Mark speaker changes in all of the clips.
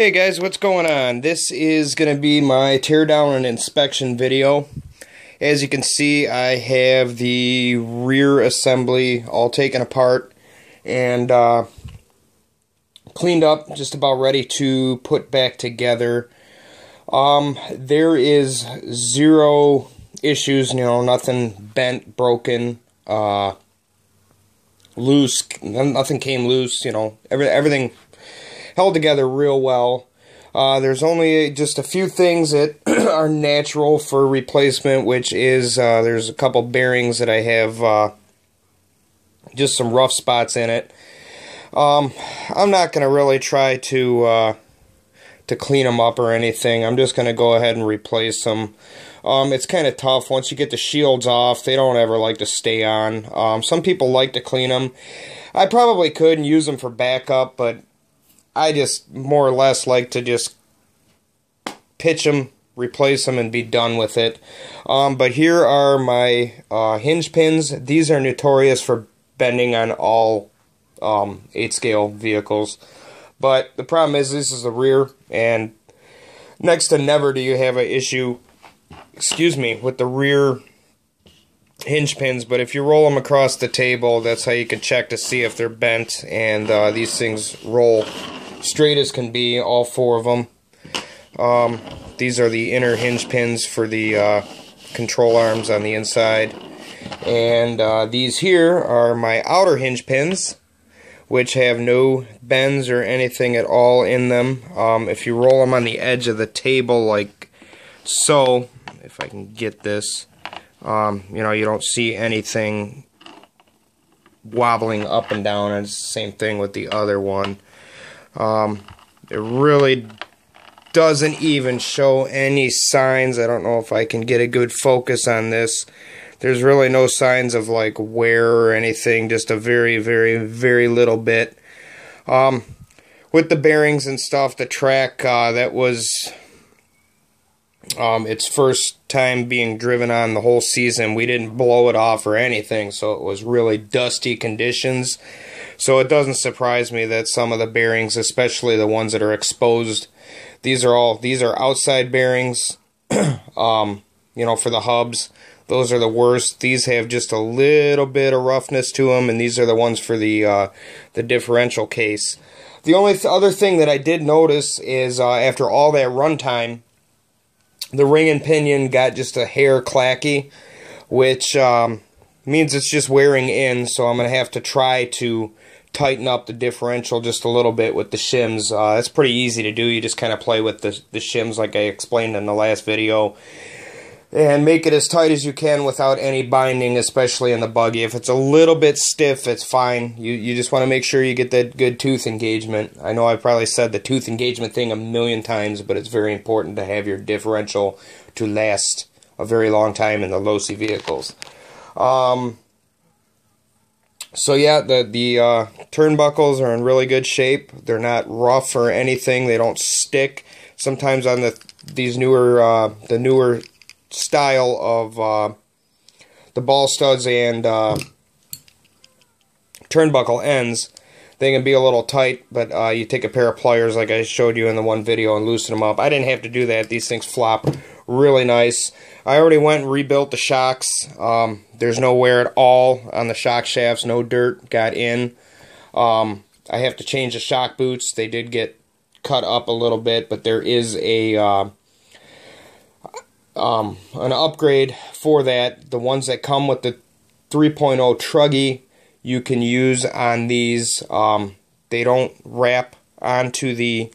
Speaker 1: Hey guys, what's going on? This is going to be my teardown and inspection video. As you can see, I have the rear assembly all taken apart and cleaned up, just about ready to put back together. There is zero issues, nothing bent, broken, loose, nothing came loose, everything held together real well. There's only just a few things that are natural for replacement, which is there's a couple bearings that I have just some rough spots in it. I'm not going to really try to clean them up or anything. I'm just going to go ahead and replace them. It's kind of tough. Once you get the shields off, they don't ever like to stay on. Some people like to clean them. I probably could and use them for backup, but I just more or less like to just pitch them, replace them, and be done with it. But here are my hinge pins. These are notorious for bending on all 8-scale vehicles. But the problem is this is the rear, and next to never do you have an issue, with the rear hinge pins. But if you roll them across the table, that's how you can check to see if they're bent, and these things roll straight as can be, all four of them. These are the inner hinge pins for the control arms on the inside, and these here are my outer hinge pins, which have no bends or anything at all in them. If you roll them on the edge of the table like so, if I can get this, you don't see anything wobbling up and down, and it's the same thing with the other one. It really doesn't even show any signs. I don't know if I can get a good focus on this. There's really no signs of like wear or anything, just a very, very, very little bit. With the bearings and stuff, the track, that was its first time being driven on the whole season. We didn't blow it off or anything, so it was really dusty conditions. So it doesn't surprise me that some of the bearings, especially the ones that are exposed, these are outside bearings, for the hubs. Those are the worst. These have just a little bit of roughness to them, and these are the ones for the differential case. The only other thing that I did notice is after all that runtime, the ring and pinion got just a hair clacky, which means it's just wearing in, so I'm going to have to try to tighten up the differential just a little bit with the shims. It's pretty easy to do. You just kind of play with the shims like I explained in the last video, and make it as tight as you can without any binding, especially in the buggy. If it's a little bit stiff, it's fine. You just want to make sure you get that good tooth engagement. I know I've probably said the tooth engagement thing a million times, but it's very important to have your differential to last a very long time in the Losi vehicles. So yeah, the turnbuckles are in really good shape. They're not rough or anything. They don't stick. Sometimes on these newer the newer style of the ball studs and turnbuckle ends, they can be a little tight, but you take a pair of pliers like I showed you in the one video and loosen them up. I didn't have to do that. These things flop really nice. I already went and rebuilt the shocks. There's no wear at all on the shock shafts. No dirt got in. I have to change the shock boots. They did get cut up a little bit, but there is an upgrade for that. The ones that come with the 3.0 truggy, you can use on these. They don't wrap onto the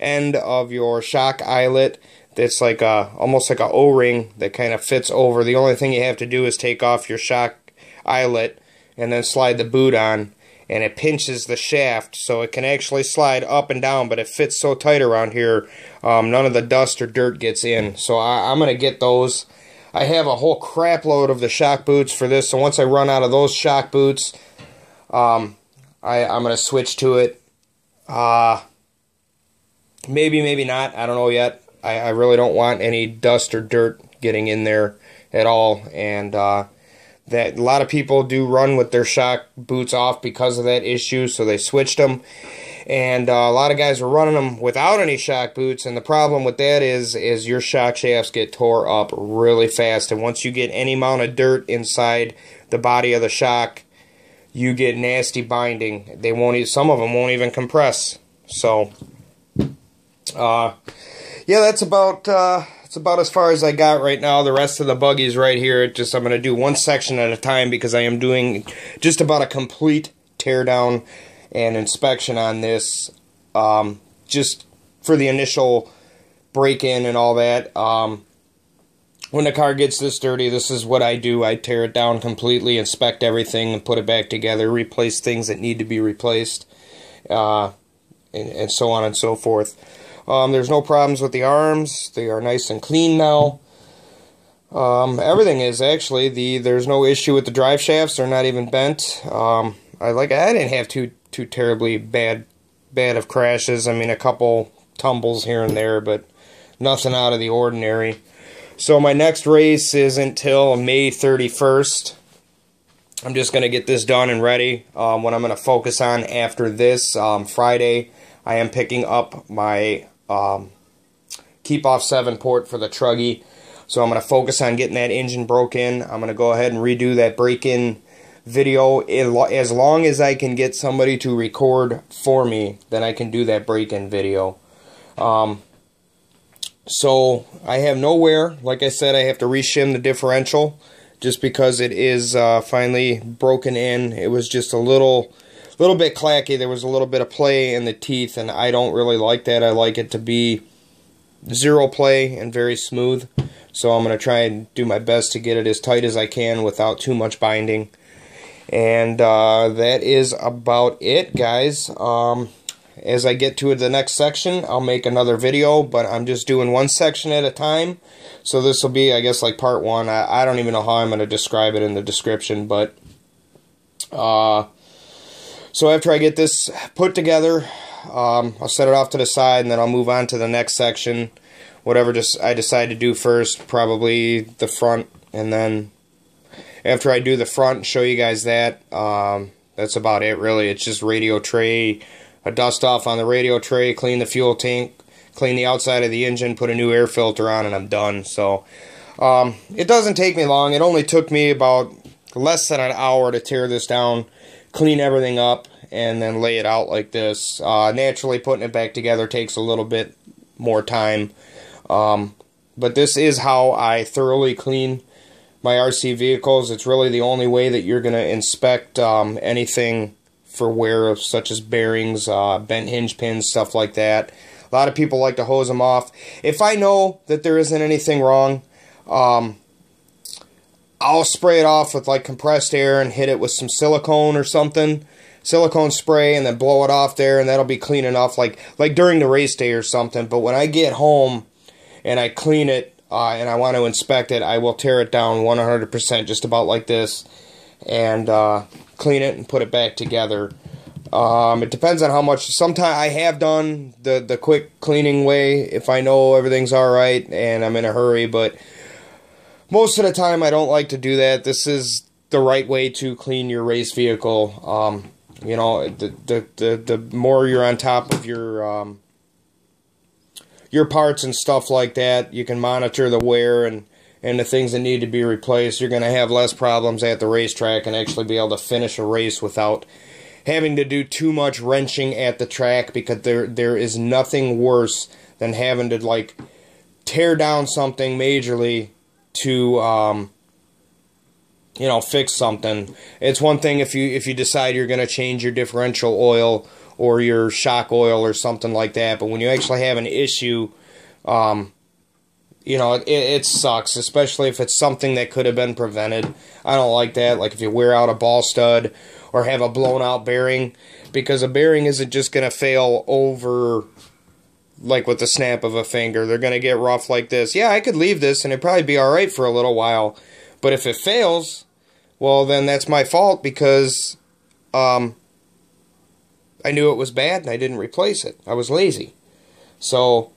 Speaker 1: end of your shock eyelet. It's like almost like a O-ring that kind of fits over. The only thing you have to do is take off your shock eyelet and then slide the boot on, and it pinches the shaft, so it can actually slide up and down, but it fits so tight around here, none of the dust or dirt gets in. So I'm going to get those. I have a whole crap load of the shock boots for this, so once I run out of those shock boots, I'm going to switch to it. Maybe, maybe not. I don't know yet. I really don't want any dust or dirt getting in there at all, and that a lot of people do run with their shock boots off because of that issue, so they switched them. And a lot of guys are running them without any shock boots, and the problem with that is your shock shafts get tore up really fast, and once you get any amount of dirt inside the body of the shock, you get nasty binding. They won't. Some of them won't even compress. So, yeah, that's about as far as I got right now. The rest of the buggies right here, I'm going to do one section at a time because I am doing just about a complete teardown and inspection on this, just for the initial break-in and all that. When the car gets this dirty, this is what I do. I tear it down completely, inspect everything, and put it back together, replace things that need to be replaced, and so on and so forth. There's no problems with the arms. They are nice and clean now. Everything is, actually. There's no issue with the drive shafts. They're not even bent. I didn't have too terribly bad of crashes. I mean, a couple tumbles here and there, but nothing out of the ordinary. So my next race isn't till May 31st. I'm just going to get this done and ready. What I'm going to focus on after this, Friday, I am picking up my keep-off 7 port for the Truggy. So I'm going to focus on getting that engine broke in. I'm going to go ahead and redo that break-in video. As long as I can get somebody to record for me, then I can do that break-in video. So I have nowhere. Like I said, I have to reshim the differential just because it is finally broken in. It was just a little bit clacky. There was a little bit of play in the teeth, and I don't really like that. I like it to be zero play and very smooth. So I'm going to try and do my best to get it as tight as I can without too much binding. And that is about it, guys. As I get to the next section, I'll make another video, but I'm just doing one section at a time. So this will be, I guess, like part 1. I don't even know how I'm going to describe it in the description, but so after I get this put together, I'll set it off to the side, and then I'll move on to the next section. Whatever I decide to do first, probably the front, and then after I do the front, show you guys that. That's about it, really. It's just radio tray, a dust off on the radio tray, clean the fuel tank, clean the outside of the engine, put a new air filter on, and I'm done. So it doesn't take me long. It only took me about less than an hour to tear this down, clean everything up, and then lay it out like this. Naturally, putting it back together takes a little bit more time. But this is how I thoroughly clean my RC vehicles. It's really the only way that you're going to inspect anything for wear, such as bearings, bent hinge pins, stuff like that. A lot of people like to hose them off. If I know that there isn't anything wrong, I'll spray it off with like compressed air and hit it with some silicone or something, silicone spray, and then blow it off there, and that'll be clean enough, like during the race day or something. But when I get home and I clean it and I want to inspect it, I will tear it down 100%, just about like this, and clean it and put it back together. It depends on how much. Sometimes I have done the quick cleaning way if I know everything's alright and I'm in a hurry, but most of the time I don't like to do that. This is the right way to clean your race vehicle. You know, the more you're on top of your parts and stuff like that, you can monitor the wear and the things that need to be replaced. You're going to have less problems at the racetrack and actually be able to finish a race without having to do too much wrenching at the track, because there is nothing worse than having to like tear down something majorly to you know, fix something. It's one thing if you decide you're going to change your differential oil or your shock oil or something like that, but when you actually have an issue, you know, it sucks, especially if it's something that could have been prevented. I don't like that. Like if you wear out a ball stud or have a blown out bearing, because a bearing isn't just going to fail over like with the snap of a finger. They're going to get rough like this. Yeah, I could leave this and it'd probably be alright for a little while, but if it fails, well, then that's my fault, because I knew it was bad and I didn't replace it. I was lazy. So,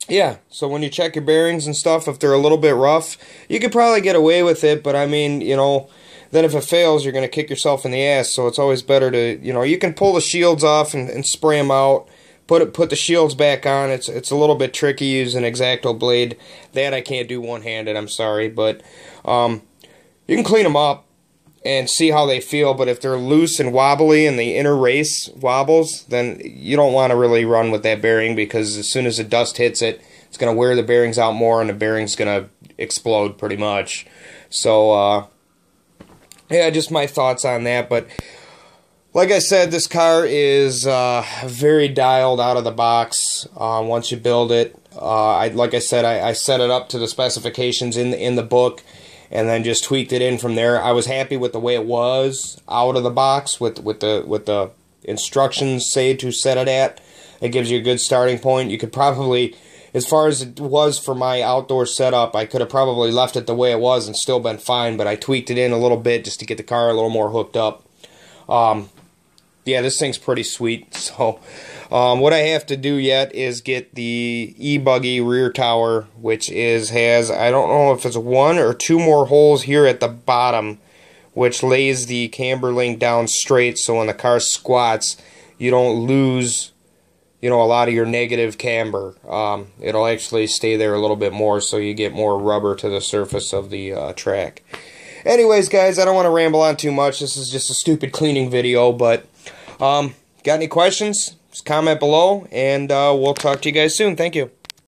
Speaker 1: yeah, so when you check your bearings and stuff, if they're a little bit rough, you could probably get away with it, but I mean, you know, then if it fails, you're going to kick yourself in the ass. So it's always better to, you know, you can pull the shields off and spray them out. Put the shields back on. It's a little bit tricky using an X-Acto blade. That I can't do one-handed, I'm sorry. But you can clean them up and see how they feel. But if they're loose and wobbly and the inner race wobbles, then you don't want to really run with that bearing, because as soon as the dust hits it, it's going to wear the bearings out more and the bearing's going to explode pretty much. So, yeah, just my thoughts on that. But like I said, this car is very dialed out of the box once you build it. Like I said, I set it up to the specifications in the book, and then just tweaked it in from there. I was happy with the way it was out of the box with the instructions say to set it at. It gives you a good starting point. You could probably, as far as it was for my outdoor setup, I could have probably left it the way it was and still been fine, but I tweaked it in a little bit just to get the car a little more hooked up. Yeah, this thing's pretty sweet. So what I have to do yet is get the e-buggy rear tower, which has, I don't know if it's 1 or 2 more holes here at the bottom, which lays the camber link down straight, so when the car squats, you don't lose, you know, a lot of your negative camber. It'll actually stay there a little bit more, so you get more rubber to the surface of the track. Anyways, guys, I don't want to ramble on too much. This is just a stupid cleaning video, but got any questions? Just comment below, and we'll talk to you guys soon. Thank you.